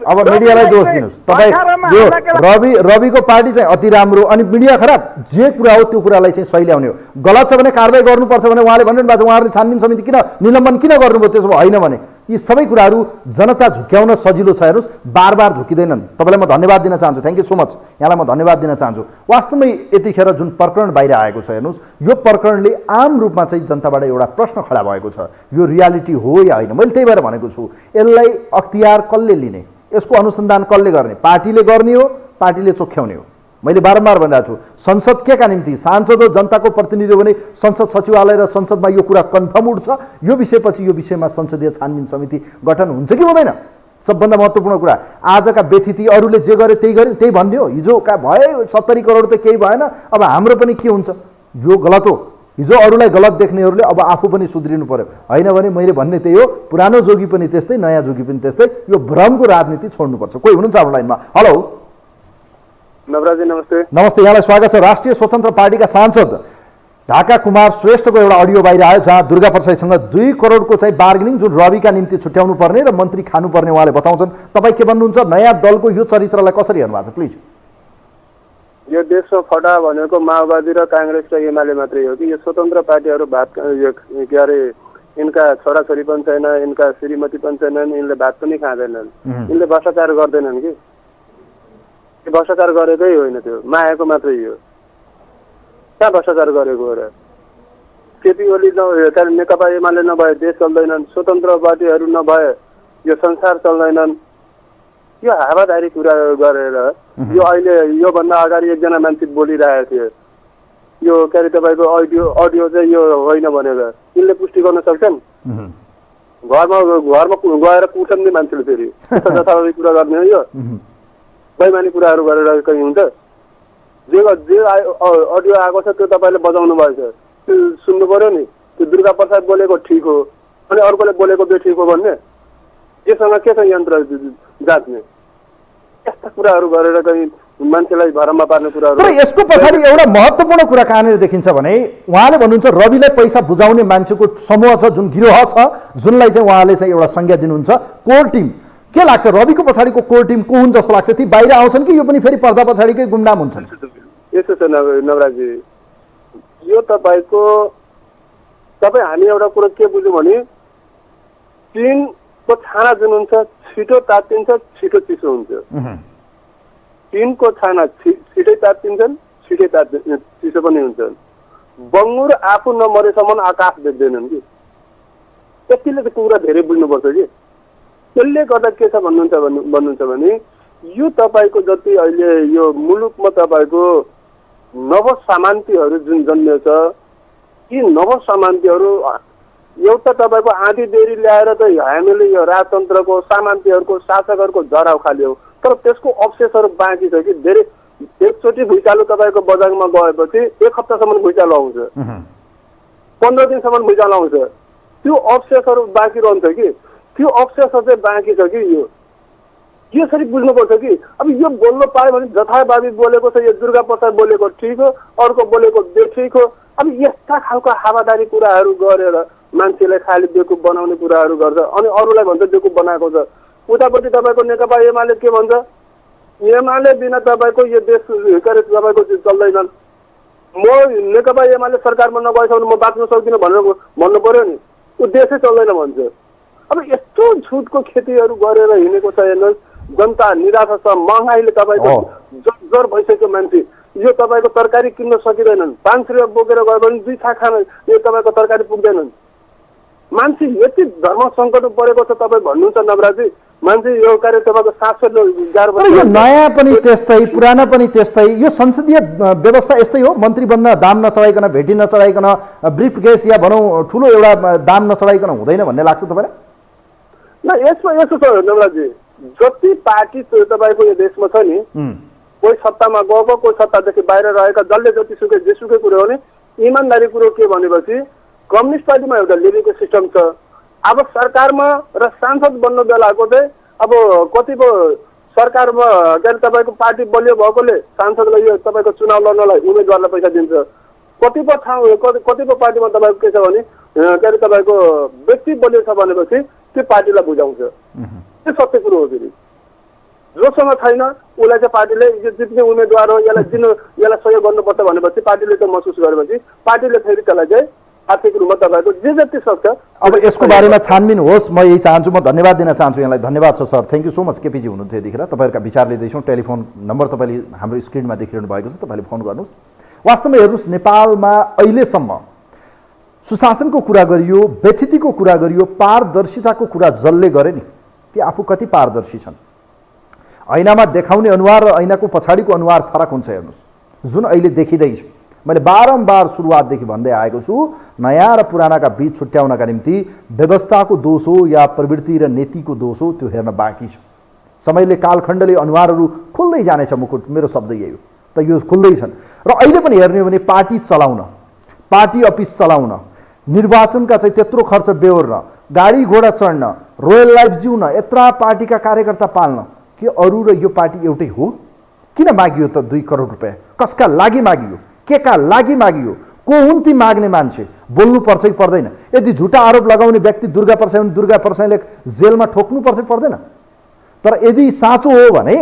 अब मिडियालाई दोष दिनुहोस् तपाईँ। यो रविको पार्टी चाहिँ अति राम्रो अनि मिडिया खराब, जे कुरा हो त्यो कुरालाई चाहिँ सही ल्याउने हो। गलत छ भने कारबाही गर्नुपर्छ भने उहाँले भन्नुभएको छ, उहाँहरूले छानबिन समिति किन निलम्बन किन गर्नुभयो? त्यसो भए होइन भने यी सबै कुराहरू जनता झुक्याउन सजिलो छ। हेर्नुहोस्, बार बार झुकिँदैनन्। तपाईँलाई म धन्यवाद दिन चाहन्छु, थ्याङ्क यू सो मच। यहाँलाई म धन्यवाद दिन चाहन्छु। वास्तवमै यतिखेर जुन प्रकरण बाहिर आएको छ हेर्नुहोस्, यो प्रकरणले आम रूपमा चाहिँ जनताबाट एउटा प्रश्न खडा भएको छ, यो रियालिटी हो या होइन? मैले त्यही भएर भनेको छु, यसलाई अख्तियार कसले लिने, यसको अनुसन्धान कसले गर्ने? पार्टीले गर्ने हो, पार्टीले चोख्याउने हो। मैले बारम्बार भनिरहेको छु, संसद के का निम्ति? सांसद हो, जनताको प्रतिनिधि हो भने संसद सचिवालय र संसदमा यो कुरा कन्फर्म उठ्छ। यो विषयपछि यो विषयमा संसदीय छानबिन समिति गठन हुन्छ कि हुँदैन? सबभन्दा महत्त्वपूर्ण कुरा, आजका व्यतिथि अरूले जे गरे त्यही गरे त्यही भन्ने हो। हिजो का भयो 70 करोड त केही भएन, अब हाम्रो पनि के हुन्छ? यो गलत हो। हिजो अरूलाई गलत देख्नेहरूले अब आफू पनि सुध्रिनु पर्यो, होइन भने मैले भन्ने त्यही हो। पुरानो जोगी पनि त्यस्तै, नयाँ जोगी पनि त्यस्तै। यो भ्रमको राजनीति छोड्नुपर्छ। कोही हुनुहुन्छ हाम्रो लाइनमा? हेलो नवराजी नमस्ते। नमस्ते, यहाँलाई स्वागत छ। राष्ट्रिय स्वतन्त्र पार्टीका सांसद ढाका कुमार श्रेष्ठको एउटा अडियो बाहिर आयो जहाँ दुर्गा प्रसाईसँग 2 करोडको चाहिँ बार्गेनिङ जुन रविका निम्ति छुट्याउनु पर्ने र मन्त्री खानुपर्ने उहाँले बताउँछन्। तपाईँ के भन्नुहुन्छ? नयाँ दलको यो चरित्रलाई कसरी हेर्नु भएको छ प्लिज? यो देशमा फटा भनेको माओवादी र काङ्ग्रेस र एमाले मात्रै हो कि यो स्वतन्त्र पार्टीहरू भात के अरे यिनका छोराछोरी पनि छैन, यिनका श्रीमती पनि छैनन्, यिनले भात पनि खाँदैनन्, यिनले भ्रष्टाचार गर्दैनन् कि भ्रष्टाचार गरेकै होइन, त्यो मायाको मात्रै हो। कहाँ भ्रष्टाचार गरेको हो र? केपी ओली नेकपा एमाले नभए देश चल्दैनन्, स्वतन्त्र पार्टीहरू नभए यो संसार चल्दैनन्। यो हावादारी कुरा गरेर यो अहिले योभन्दा अगाडि एकजना मान्छे बोलिरहेको थियो यो के अरे तपाईँको अडियो चाहिँ यो होइन भनेर यिनले पुष्टि गर्न सक्छन्? घरमा गएर पुग्छन् नि मान्छेले फेरि जथाभावी कुरा गर्ने हो यो बैमानी कुराहरू गरेर कहीँ हुन्छ? जे अडियो आएको छ त्यो तपाईँले बजाउनु भएछ, त्यो सुन्नु पर्यो नि। त्यो दुर्गा प्रसाद बोलेको ठिक हो अनि अर्कोले बोलेको बेठिक हो भन्ने योसँग के छ यन्त्र जाँच्ने? यस्ता कुराहरू गरेर कहीँ मान्छेलाई भरमा पार्ने कुराहरू। तर यसको पछाडि एउटा महत्त्वपूर्ण कुरा कहाँनिर देखिन्छ भने उहाँले भन्नुहुन्छ रविलाई पैसा बुझाउने मान्छेको समूह छ, जुन गिरोह छ, जुनलाई चाहिँ उहाँले चाहिँ एउटा संज्ञा दिनुहुन्छ कोर टिम। के लाग्छ रविको पछाडिको कोर टिम को हुन् जस्तो लाग्छ? ती बाहिर आउँछन् कि यो पनि फेरि पर्दा पछाडिकै गुमनाम हुन्छन्? यस्तो छ नवराजी, यो तपाईँ हामी एउटा कुरो के बुझ्यौँ भने टिनको छाना जुन हुन्छ छिटो तात्तिन्छ, छिटो चिसो हुन्छ। टिनको छाना छिटै तात्तिन्छन्, छिटै चिसो पनि हुन्छन्। बङ्गुर आफू नमरेसम्म आकाश देख्दैनन् कि यतिले त कुरा धेरै बुझ्नुपर्छ कि। त्यसले गर्दा के छ भन्नुहुन्छ भने यो तपाईँको जति अहिले यो मुलुकमा तपाईँको नवसामान्तीहरू जुन जन्मेछ यी नवसामान्तीहरू एउटा तपाईँको आँधी बेरी ल्याएर त हामीले यो राजतन्त्रको सामान्तीहरूको शासकहरूको जरा उखाल्यो, तर त्यसको अवशेषहरू बाँकी छ कि धेरै। एकचोटि भुइँचालो तपाईँको बजारमा गएपछि 1 हप्तासम्म भुइँचालो आउँछ, 15 दिनसम्म भुइँचालो आउँछ, त्यो अवशेषहरू बाँकी रहन्छ कि त्यो अवशेषहरू चाहिँ बाँकी छ कि यो यसरी बुझ्नुपर्छ कि। अब यो बोल्न पायो भने जथाभावी बोलेको छ, यो दुर्गा प्रसाद बोलेको ठिक हो, अर्को बोलेको बेठिक हो। अब यस्ता खालको हावादारी कुराहरू गरेर मान्छेलाई खालि बेकुफ बनाउने कुराहरू गर्छ अनि अरूलाई भन्छ बेकुफ बनाएको छ। उतापट्टि तपाईँको नेकपा एमाले के भन्छ? एमाले बिना तपाईँको यो देश के अरे तपाईँको चल्दैनन्। म नेकपा एमाले सरकारमा नगएसम्म म बाँच्न सक्दिनँ भनेर भन्नु पर्यो नि, त्यो देशै चल्दैन भन्छ। अब यस्तो झुटको खेतीहरू गरेर हिँडेको छ हेर्नुहोस्, जनता निराशा छ, महँगाईले तपाईँको जर भइसक्यो। मान्छे यो तपाईँको तरकारी किन्न सकिँदैनन्, 5 रुपियाँ बोकेर गयो भने 2 छाक खान यो तपाईँको तरकारी पुग्दैनन्। मान्छे यति धर्म सङ्कटमा परेको छ। तपाईँ भन्नुहुन्छ नवराजी मान्छे यो कार्य तपाईँको 700 गाह्रो। यो नयाँ पनि त्यस्तै, पुराना पनि त्यस्तै, यो संसदीय व्यवस्था यस्तै हो। मन्त्री बन्न दाम नचढाइकन, भेटी नचढाइकन, ब्रिफ केस या भनौँ ठुलो एउटा दाम नचढाइकन हुँदैन भन्ने लाग्छ तपाईँलाई? न यसमा यस्तो छ नवराजी, जति पार्टी तपाईँको यो देशमा छ नि, कोही सत्तामा गएको, कोही सत्तादेखि बाहिर रहेका, जसले जतिसुकै जेसुकै कुरो हो नि, इमान्दारी कुरो के भनेपछि कम्युनिस्ट पार्टीमा एउटा लिभिङको सिस्टम छ। अब सरकारमा र सांसद बन्नु बेलाको चाहिँ अब कतिपय सरकारमा के अरे तपाईँको पार्टी बलियो भएकोले सांसदलाई यो तपाईँको चुनाव लड्नलाई उम्मेदवारलाई पैसा दिन्छ। कतिपय ठाउँ कतिपय पार्टीमा तपाईँको के छ भने के अरे तपाईँको व्यक्ति बलियो छ भनेपछि त्यो पार्टीलाई बुझाउँछ। त्यो सत्य कुरो हो। फेरि जोसँग छैन उसलाई चाहिँ पार्टीले यो जित्ने उम्मेदवार हो, यसलाई सहयोग गर्नुपर्छ भनेपछि पार्टीले त महसुस गरेपछि पार्टीले फेरि त्यसलाई चाहिँ आर्थिक रूपमा तपाईँको जे जति सक्छ। अब यसको बारेमा छानबिन होस्, म यही चाहन्छु। म धन्यवाद दिन चाहन्छु यहाँलाई। धन्यवाद छ sir, thank you so much. KPG हुनुहुन्थ्यो यतिखेर, तपाईँहरूका विचार लिँदैछौँ। टेलिफोन नम्बर तपाईँले हाम्रो स्क्रिनमा देखिरहनु भएको छ, तपाईँले फोन गर्नुहोस्। वास्तवमा हेर्नुहोस्, नेपालमा अहिलेसम्म सुशासनको कुरा गरियो, व्यथितिको कुरा गरियो, पारदर्शिताको कुरा जसले गरे नि ती आफू कति पारदर्शी छन्। ऐनामा देखाउने अनुहार र ऐनाको पछाडिको अनुहार फरक हुन्छ। हेर्नुहोस् जुन अहिले देखिँदैछ, मैले बारम्बार सुरुवातदेखि भन्दै आएको छु, नयाँ र पुरानाका बीच छुट्याउनका निम्ति व्यवस्थाको दोष हो या प्रवृत्ति र नीतिको दोष हो त्यो हेर्न बाँकी छ। समयले कालखण्डले अनुहारहरू खुल्दै जानेछ। मुकुट मेरो शब्द यही हो, त यो खुल्दैछन्। र अहिले पनि हेर्ने हो भने पार्टी चलाउन, पार्टी अफिस चलाउन, निर्वाचनका चाहिँ त्यत्रो खर्च बेहोर्न, गाडी घोडा चढ्न, रोयल लाइफ जिउन, यत्रा पार्टीका कार्यकर्ता पाल्न, के अरू र यो पार्टी एउटै हो? किन मागियो त 2 करोड रुपियाँ? कसका लागि मागियो? के का लागि मागियो? को हुन् ती माग्ने मान्छे? बोल्नु पर्छ कि पर्दैन? यदि झुटा आरोप लगाउने व्यक्ति दुर्गा प्रसाई भने दुर्गा प्रसाईले जेलमा ठोक्नु पर्छ कि पर्दैन? तर यदि साँचो हो भने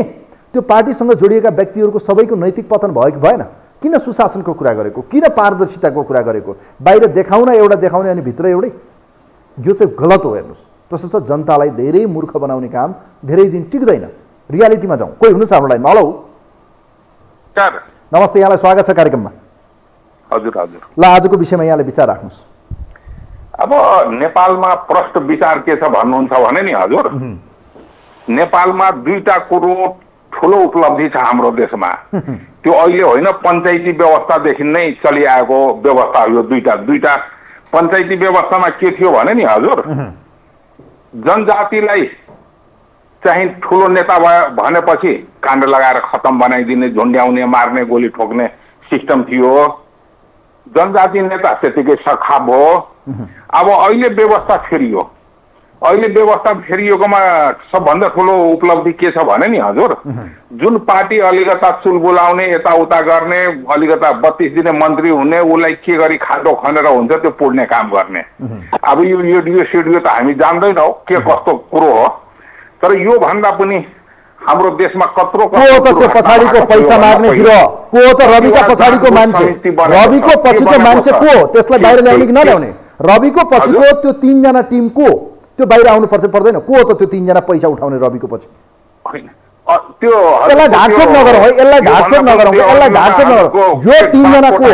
त्यो पार्टीसँग जोडिएका व्यक्तिहरूको सबैको नैतिक पतन भयो कि भएन? किन सुशासनको कुरा गरेको? किन पारदर्शिताको कुरा गरेको? बाहिर देखाउन एउटा देखाउने अनि भित्र एउटै? यो चाहिँ गलत हो। हेर्नुहोस्, त्यसो त जनतालाई धेरै मूर्ख बनाउने काम धेरै दिन टिक्दैन। रियालिटीमा जाउँ। कोही हुनुहुन्छ हाम्रो लाइनमा? हेलो नमस्ते, यहाँलाई स्वागत छ कार्यक्रममा। हजुर हजुर। ल, आजको विषयमा यहाँले विचार राख्नुहोस्। अब नेपालमा प्रश्न विचार के छ भन्नुहुन्छ भने नि हजुर, नेपालमा 2टा कुरो ठुलो उपलब्धि छ हाम्रो देशमा। त्यो अहिले होइन, पञ्चायती व्यवस्थादेखि नै चलिआएको व्यवस्था हो यो। दुईटा पञ्चायती व्यवस्थामा के थियो भने नि हजुर, जनजातिलाई चाहिँ ठुलो नेता भनेपछि काण्ड लगाएर खतम बनाइदिने, झुन्ड्याउने, मार्ने, गोली ठोक्ने सिस्टम थियो। जनजाति नेता त्यतिकै सखाप हो। अब अहिले व्यवस्था फेरियो। अहिले व्यवस्था फेरिएकोमा सबभन्दा ठुलो उपलब्धि के छ भने नि हजुर, जुन पार्टी अलिकता चुल बुलाउने, यताउता गर्ने, अलिकता 32 दिने मन्त्री हुने, उसलाई के गरी खाडो खनेर हुन्छ त्यो पुड्ने काम गर्ने। अब यो सिडियो त हामी जान्दैनौँ के कस्तो कुरो हो, तर यो भन्दा पनि हाम्रो देशमा कत्रो पछाडिको पैसा माग्ने गिरोह को हो त? रविका पछाडिको मान्छे, रविको पछिको मान्छे को हो? त्यसलाई बाहिर ल्याउने कि नल्याउने? रविको पछिको त्यो 3 जना टिम को? त्यो बाहिर आउनु पर्छ पर्दैन? को हो त त्यो 3 जना पैसा उठाउने रविको पछि? त्यो यसलाई ढाकछोप नगरौँ है, यसलाई ढाकछोप नगरौँ, यसलाई ढाकछोप नगरौँ। यो 3 जना को?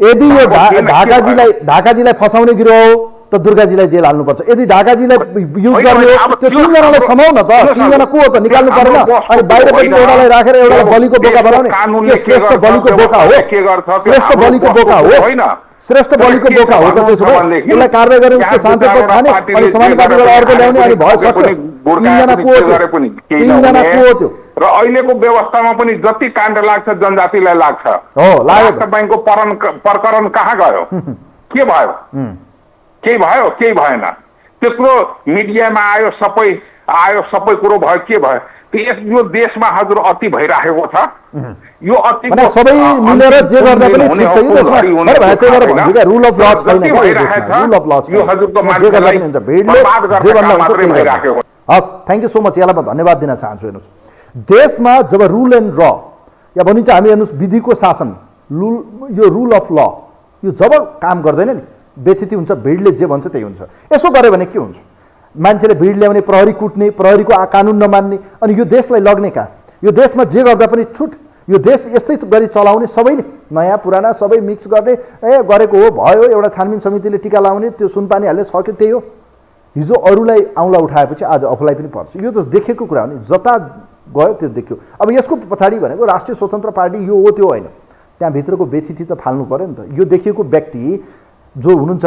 यदि यो ढाकाजीलाई फसाउने गिरोह हो त दुर्गाजीलाई जेल हाल्नुपर्छ। यदि ढाकाजीलाई युज गर्ने हो त्यो 3 जनालाई समाउ न त। 3 जना को हो त? निकाल्नु परेन? अनि बाहिरपट्टि एउटालाई राखेर एउटा बलिको बोका बनाउने? के श्रेष्ठ बलिको बोका हो? श्रेष्ठ बलिको बोका हो? श्रेष्ठ बलिको बोका हो त? त्यसो भए यसलाई कारवाही गरेर उसको सांसदको खाने अनि समाजवादीबाट अर्को ल्याउने अनि भयो सक्छ। 3 जना को हो त्यो? 3 जना को हो त्यो? र अहिलेको व्यवस्थामा पनि जति काण्ड लाग्छ जनजातिलाई लाग्छ। हो, लाग्यो। बैंकको प्रकरण कहाँ गयो? के भयो? केही भयो? केही भएन। त्यत्रो मिडियामा आयो, सबै कुरो भयो, के भयो? यो देशमा हजुर अति भइराखेको छ। यो अति सबै मिलेर जे गर्दा पनि ठिक छ। यो देशमा रुल अफ ल छैन। रुल अफ ल यो हजुरको मान्छेलाई बर्बाद गर्ने काम मात्रै भइराखेको। हस्, थ्याङ्क यू सो मच। यहाँलाई म धन्यवाद दिन चाहन्छु। हेर्नुहोस्, देशमा जब रुल एन्ड ल या भनिन्छ हामी, हेर्नुहोस् विधिको शासन, यो रुल अफ ल यो जब काम गर्दैन नि, व्यथिति हुन्छ। भिडले जे भन्छ त्यही हुन्छ। यसो गर्यो भने के हुन्छ? मान्छेले भिड ल्याउने, प्रहरी कुट्ने, प्रहरीको कानुन नमान्ने, अनि यो देशलाई लग्ने कहाँ? यो देशमा जे गर्दा पनि छुट। यो देश यस्तै गरी चलाउने, सबैले नयाँ पुराना सबै मिक्स गर्ने, गरेको हो भयो। एउटा छानबिन समितिले टिका लाउने, त्यो सुनपानी हाल्ने, सक्यो, त्यही हो। हिजो अरूलाई औँला उठाएपछि आज आफूलाई पनि पर्छ। यो त देखेको कुरा हो नि, जता गयो त्यो देख्यो। अब यसको पछाडि भनेको राष्ट्रिय स्वतन्त्र पार्टी यो हो त्यो होइन, त्यहाँभित्रको व्यथिति त फाल्नु पर्यो नि त। यो देखिएको व्यक्ति जो हुनुहुन्छ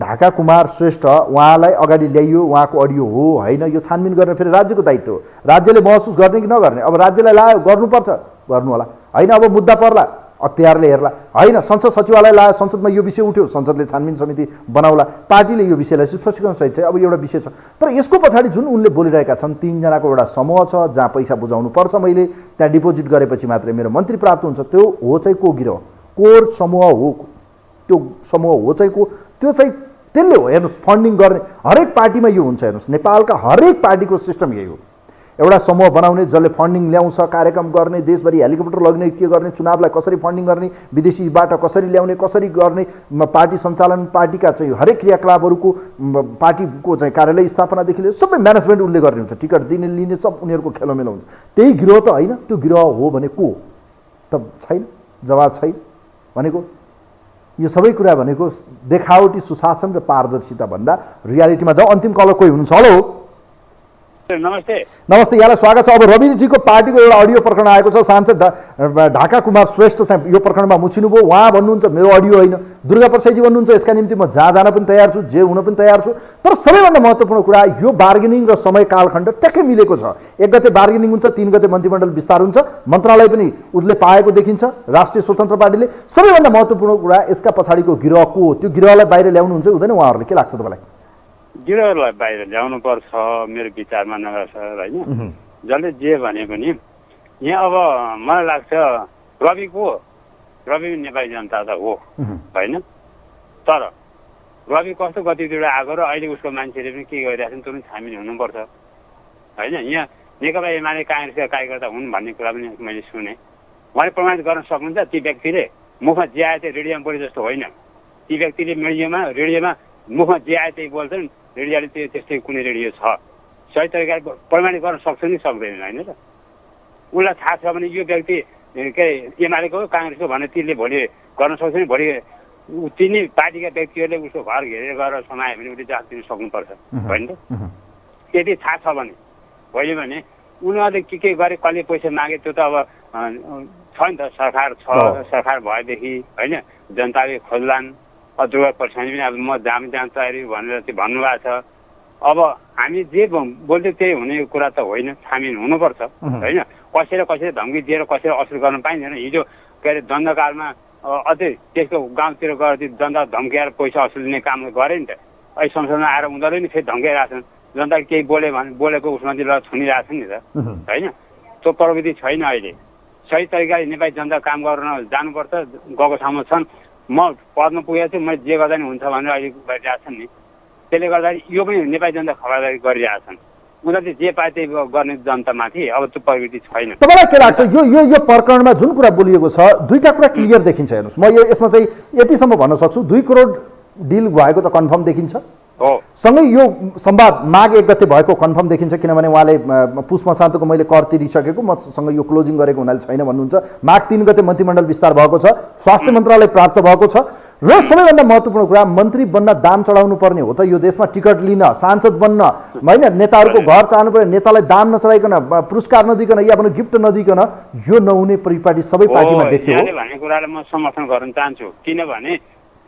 ढाका कुमार श्रेष्ठ, उहाँलाई अगाडि ल्याइयो, उहाँको अडियो हो होइन, यो छानबिन गर्ने फेरि राज्यको दायित्व हो। राज्यले महसुस गर्ने कि नगर्ने? अब राज्यलाई लायो, गर्नुपर्छ, गर्नु होला होइन। अब मुद्दा पर्ला, अख्तियारले हेर्ला होइन। संसद सचिवालय लायो, संसदमा यो विषय उठ्यो, संसदले छानबिन समिति बनाउला, पार्टीले यो विषयलाई स्पष्टीकरण सहित चाहिँ अब एउटा विषय छ। तर यसको पछाडि जुन उनले बोलिरहेका छन्, 3 जनाको एउटा समूह छ जहाँ पैसा बुझाउनु पर्छ, मैले त्यहाँ डिपोजिट गरेपछि मात्रै मेरो मन्त्री प्राप्त हुन्छ, त्यो हो चाहिँ को गिरोह? कोर समूह हो त्यो समूह हो चाहिँ को? त्यो चाहिँ त्यसले हो। हेर्नुहोस्, फन्डिङ गर्ने हरेक पार्टीमा यो हुन्छ। हेर्नुहोस्, नेपालका हरेक पार्टीको सिस्टम यही हो। एउटा समूह बनाउने जसले फन्डिङ ल्याउँछ, कार्यक्रम गर्ने, देशभरि हेलिकप्टर लग्ने, के गर्ने, चुनावलाई कसरी फन्डिङ गर्ने, विदेशीबाट कसरी ल्याउने, कसरी गर्ने, पार्टी सञ्चालन, पार्टीका चाहिँ हरेक क्रियाकलापहरूको, पार्टीको चाहिँ कार्यालय स्थापनादेखि लिएर सबै म्यानेजमेन्ट उनले गर्ने हुन्छ। टिकट दिने लिने सब उनीहरूको खेलोमेलो हुन्छ। त्यही गिरोह त होइन? त्यो गिरोह हो भने को त? छैन, जवाब छैन भनेको। यो सबै कुरा भनेको देखावटी सुशासन र पारदर्शिता भन्दा रियालिटीमा जाउँ। अन्तिम कलर कोही हुनुहुन्छ? हेलो नमस्ते। नमस्ते, यहाँलाई स्वागत छ। अब रविजीको पार्टीको एउटा अडियो प्रकरण आएको छ। सांसद ढाका कुमार श्रेष्ठ चाहिँ यो प्रकरणमा मुछिनुभयो। उहाँ भन्नुहुन्छ मेरो अडियो होइन। दुर्गा प्रसाईजी भन्नुहुन्छ यसका निम्ति म जहाँ जान पनि तयार छु, जे हुन पनि तयार छु। तर सबैभन्दा महत्त्वपूर्ण कुरा यो बार्गेनिङ र समय कालखण्ड ट्याक्कै मिलेको छ। 1 गते बार्गेनिङ हुन्छ, 3 गते मन्त्रीमण्डल विस्तार हुन्छ, मन्त्रालय पनि उसले पाएको देखिन्छ राष्ट्रिय स्वतन्त्र पार्टीले। सबैभन्दा महत्त्वपूर्ण कुरा यसका पछाडिको गिरोह को हो? त्यो गिरोहलाई बाहिर ल्याउनुहुन्छ हुँदैन? उहाँहरूले के लाग्छ तपाईँलाई? गिरोहलाई बाहिर ल्याउनुपर्छ मेरो विचारमा नगर सर होइन। जसले जे भने पनि यहाँ अब मलाई लाग्छ रवि नेपाली जनता त हो होइन, तर रवि कस्तो गतिविधिबाट आएको र अहिले उसको मान्छेले पनि के गरिरहेको छ तुरन्त छानबिन हुनुपर्छ होइन। यहाँ नेकपा एमाले काङ्ग्रेसका कार्यकर्ता हुन् भन्ने कुरा पनि मैले सुने। उहाँले प्रमाणित गर्न सक्नुहुन्छ ती व्यक्तिले मुखमा जे आए त्यही रेडियोमा बोले जस्तो होइन। ती व्यक्तिले रेडियोमा मुखमा जे आए त्यही बोल्छन्, रेडियोले त्यस्तै कुनै रेडियो छ सही तरिकाले प्रमाणित गर्न सक्छ नि सक्दैन होइन र। उसलाई थाहा छ भने यो व्यक्ति के एमालेको काङ्ग्रेसको भने तिनले भोलि गर्न सक्छ नि, भोलि तिनै पार्टीका व्यक्तिहरूले उसको घर घेरेर गएर समायो भने उसले जवाफ दिन सक्नुपर्छ होइन त। यदि थाहा छ भने भयो भने उनीहरूले के गरे कसले पैसा मागे त्यो त अब छ नि त, सरकार भएदेखि होइन जनताले खोज्लान्। अदुवा पर्सानी पनि अब म जान तयारी भनेर चाहिँ भन्नुभएको छ। अब हामी जे बोल्थ्यौँ त्यही हुने कुरा त होइन, छानबिन हुनुपर्छ होइन। कसैले धम्की दिएर कसैले असुल गर्न पाइँदैन। हिजो के अरे दण्डकालमा अझै त्यसको गाउँतिर गएर जनता धम्काएर पैसा असुल दिने काम गरे नि त। अहिले संसदमा आएर उनीहरूले नि फेरि धम्काइरहेछन्, जनताले केही बोलेको उसमा चाहिँ छुनिरहेछ नि त होइन। त्यो प्रविधि छैन अहिले। सही तरिकाले नेपाली जनता काम गर्न जानुपर्छ। गएको ठाउँमा छन्, म पदमा पुगेको छु, मैले जे गर्दा नि हुन्छ भनेर अहिले गरिरहेछन् नि। त्यसले गर्दाखेरि यो पनि नेपाली जनता खबरदारी गरिरहेछन्। उनीहरूले जे पाए त्यही गर्ने जनतामाथि अब त्यो प्रवृत्ति छैन। तपाईँलाई के लाग्छ यो प्रकरणमा जुन कुरा बोलिएको छ दुईटा कुरा क्लियर देखिन्छ। हेर्नुहोस्, म यसमा चाहिँ यतिसम्म भन्न सक्छु 2 करोड डिल भएको त कन्फर्म देखिन्छ। सँगै यो संवाद माघ 1 गते भएको कन्फर्म देखिन्छ, किनभने उहाँले पुष मसान्तको मैले कर तिरिसकेको मसँग यो क्लोजिङ गरेको हुनाले छैन भन्नुहुन्छ। माघ 3 गते मन्त्रीमण्डल विस्तार भएको छ, स्वास्थ्य मन्त्रालय प्राप्त भएको छ र सबैभन्दा महत्त्वपूर्ण कुरा मन्त्री बन्न दाम चढाउनु पर्ने हो त। यो देशमा टिकट लिन, सांसद बन्न होइन, नेताहरूको घर चाहनु पर्ने, नेतालाई दाम नचढाइकन, पुरस्कार नदिकन या भनौँ गिफ्ट नदिकन यो नहुने परिपाटी सबै पार्टीमा देखियो। भन्ने कुरालाई म समर्थन गर्न चाहन्छु, किनभने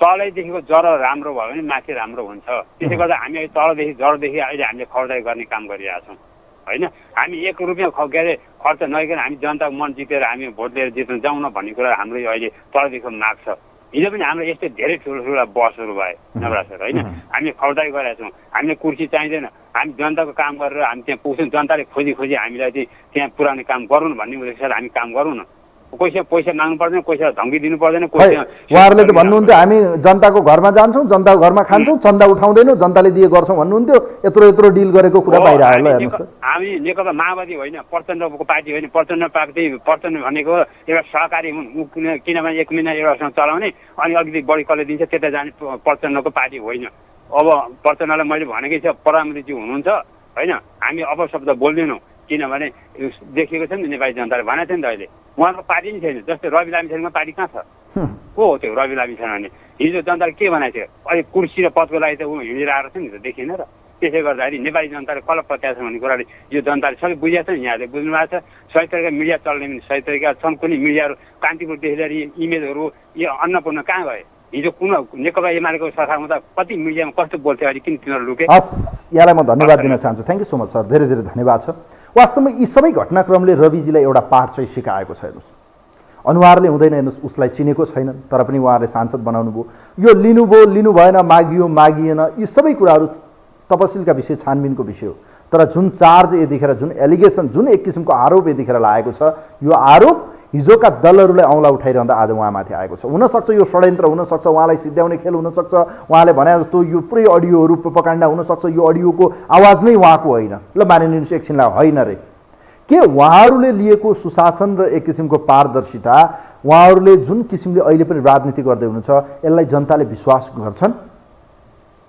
तलैदेखिको जरो राम्रो भयो भने माथि राम्रो हुन्छ। त्यसले गर्दा हामी अहिले तलदेखि जरोदेखि अहिले हामीले खबरदारी गर्ने काम गरिरहेछौँ होइन। हामी 1 रुपियाँ के अरे खर्च नगरिकन हामी जनताको मन जितेर हामी भोट लिएर जित्न जाउँ न भन्ने कुरा हाम्रो अहिले तलदेखिको माग छ। हिजो पनि हाम्रो यस्तै धेरै ठुला बसहरू भए नवरा सर होइन। हामीले खबरदारी गरेका छौँ, हामीले कुर्सी चाहिँदैन, हामी जनताको काम गरेर हामी त्यहाँ पुग्छौँ। जनताले खोजी हामीलाई चाहिँ त्यहाँ पुऱ्याउने काम गरौँ भन्ने उद्देश्य हामी काम गरौँ न। पैसा माग्नु पर्दैन, पैसा धम्की दिनु पर्दैन। उहाँहरूले त भन्नुहुन्थ्यो हामी जनताको घरमा जान्छौँ, जनताको घरमा खान्छौँ, चन्दा उठाउँदैनौँ, जनताले दिए गर्छौँ भन्नुहुन्थ्यो। यत्रो डिल गरेको कुरा बाहिर आयो। हामी नेकपा माओवादी होइन, प्रचण्डको पार्टी होइन। प्रचण्ड भनेको एउटा सहकारी हुन्, किनभने 1 महिना एउटासँग चलाउने अनि अलिकति बढी कसले दिन्छ त्यता जाने प्रचण्डको पार्टी होइन। अब प्रचण्डलाई मैले भनेकै छ प्रधानमन्त्रीजी हुनुहुन्छ होइन, हामी अपशब्द बोल्दैनौँ, किनभने देखेको छ नि नेपाली जनताले भनेको थियो नि त। अहिले उहाँको पार्टी पनि छैन, जस्तै रवि लामिछानेको पार्टी कहाँ छ? को हो त्यो रवि लामिछाने भने? हिजो जनताले के भनेको थियो? अहिले कुर्सी र पदको लागि त ऊ हिँडेर आएको छ नि त, देखिएन र? त्यसले गर्दाखेरि नेपाली जनताले कसलाई प्रत्याश भन्ने कुराले यो जनताले सबै बुझेको छ नि। यहाँले बुझ्नु भएको छ। सही तरिका मिडिया चल्ने पनि सही तरिका छन्। कुनै मिडियाहरू कान्तिपुरदेखि लिएर इमेजहरू यो अन्नपूर्ण कहाँ गए? हिजो कुन नेकपा एमालेको सरकारमा त कति मिडियामा कस्तो बोल्थ्यो, अहिले किन तिनीहरू लुके? हस्, यहाँलाई म धन्यवाद दिन चाहन्छु। Thank you so much sir, धेरै धेरै धन्यवाद छ। वास्तवमा यी सबै घटनाक्रमले रविजीलाई एउटा पाठ चाहिँ सिकाएको छ। हेर्नुहोस्, अनुहारले हुँदैन, हेर्नुहोस् उसलाई चिनेको छैन तर पनि उहाँहरूले सांसद बनाउनु भयो। यो लिनु भएन, मागिएन, यी सबै कुराहरू तपसिलका विषय, छानबिनको विषय हो। तर जुन चार्ज यतिखेर, जुन एलिगेसन, जुन एक किसिमको आरोप यतिखेर लागेको छ, यो आरोप हिजोका दलहरूलाई औँला उठाइरहँदा आज उहाँमाथि आएको छ। हुनसक्छ यो षड्यन्त्र हुनसक्छ, उहाँलाई सिद्ध्याउने खेल हुनसक्छ, उहाँले भने जस्तो यो पुरै अडियोहरू प्रोपागान्डा हुनसक्छ, यो अडियोको आवाज नै उहाँको होइन। ल मानिलिनुहोस् एकछिनलाई होइन रे, के उहाँहरूले लिएको सुशासन र एक किसिमको पारदर्शिता, उहाँहरूले जुन किसिमले अहिले पनि राजनीति गर्दै हुनुहुन्छ यसलाई जनताले विश्वास गर्छन्?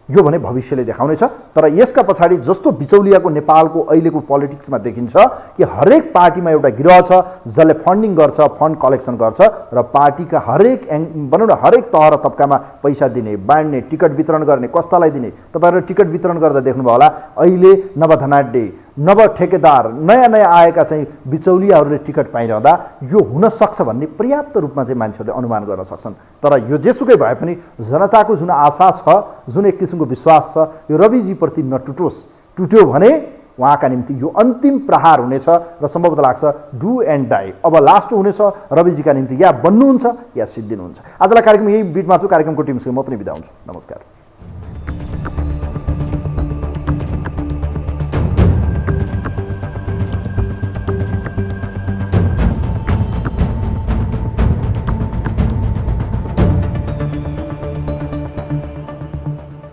यो भने भविष्यले देखाउनेछ। तर यसका पछाडि जस्तो बिचौलियाको नेपालको अहिलेको पोलिटिक्समा देखिन्छ कि हरेक पार्टीमा एउटा गिरोह छ जसले फन्डिङ गर्छ, फन्ड कलेक्सन गर्छ र पार्टीका भनौँ न हरेक तह र तबकामा पैसा दिने, बाँड्ने, टिकट वितरण गर्ने, कस्तालाई दिने। तपाईँहरू टिकट वितरण गर्दा देख्नुभयो होला, अहिले नवधनाढ्य, नव ठेकेदार, नयाँ आएका चाहिँ बिचौलियाहरूले टिकट पाइरहँदा यो हुनसक्छ भन्ने पर्याप्त रूपमा चाहिँ मान्छेहरूले अनुमान गर्न सक्छन्। तर यो जेसुकै भए पनि जनताको जुन आशा छ, जुन एक किसिमको विश्वास छ, यो रविजीप्रति नटुटोस्। टुट्यो भने उहाँका निम्ति यो अन्तिम प्रहार हुनेछ र सम्भवतः लाग्छ डु एन्ड डाई। अब लास्ट हुनेछ रविजीका निम्ति, या बन्नुहुन्छ या सिद्धिनुहुन्छ। आजलाई कार्यक्रम यही बिटमा छु। कार्यक्रमको टिमसँग म पनि बिदा हुन्छु। नमस्कार।